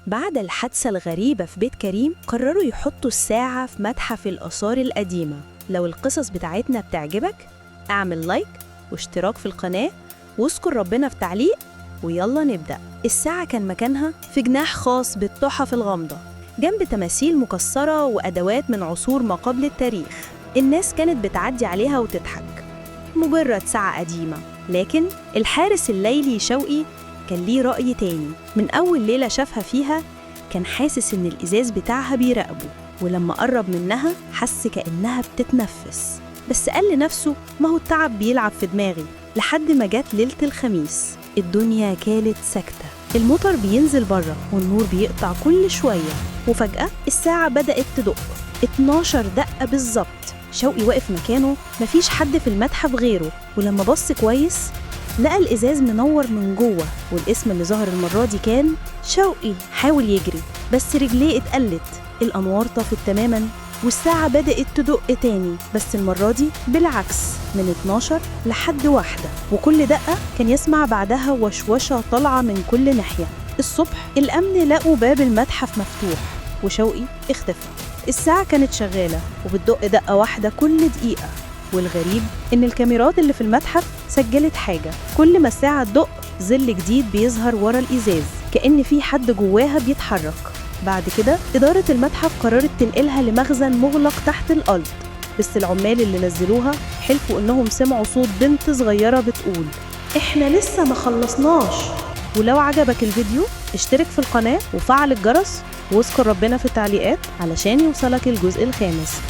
بعد الحادثة الغريبة في بيت كريم قرروا يحطوا الساعة في متحف الآثار القديمة. لو القصص بتاعتنا بتعجبك اعمل لايك واشتراك في القناة واذكر ربنا في تعليق، ويلا نبدأ. الساعة كان مكانها في جناح خاص بالتحف الغامضة جنب تماثيل مكسرة وأدوات من عصور ما قبل التاريخ. الناس كانت بتعدي عليها وتضحك، مجرد ساعة قديمة. لكن الحارس الليلي شوقي كان ليه رأي تاني. من أول ليلة شافها فيها كان حاسس إن الإزاز بتاعها بيراقبه، ولما قرب منها حس كأنها بتتنفس. بس قال لنفسه ما هو التعب بيلعب في دماغي. لحد ما جت ليلة الخميس الدنيا كانت ساكتة، المطر بينزل بره والنور بيقطع كل شوية، وفجأة الساعة بدأت تدق 12 دقة بالظبط. شوقي واقف مكانه، مفيش حد في المتحف غيره، ولما بص كويس لقى الإزاز منور من جوه، والاسم اللي ظهر المرة دي كان شوقي. حاول يجري بس رجليه اتقلت، الأنوار طفت تماماً والساعة بدأت تدق تاني، بس المرة دي بالعكس من 12 لحد 1، وكل دقة كان يسمع بعدها وشوشة طالعة من كل ناحية. الصبح الأمن لقوا باب المتحف مفتوح وشوقي اختفى. الساعة كانت شغالة وبتدق دقة واحدة كل دقيقة، والغريب إن الكاميرات اللي في المتحف سجلت حاجة: كل ما الساعة تدق ظل جديد بيظهر ورا الإزاز، كأن في حد جواها بيتحرك. بعد كده إدارة المتحف قررت تنقلها لمخزن مغلق تحت الأرض، بس العمال اللي نزلوها حلفوا إنهم سمعوا صوت بنت صغيرة بتقول إحنا لسه ما خلصناش. ولو عجبك الفيديو اشترك في القناة وفعل الجرس واذكر ربنا في التعليقات علشان يوصلك الجزء الخامس.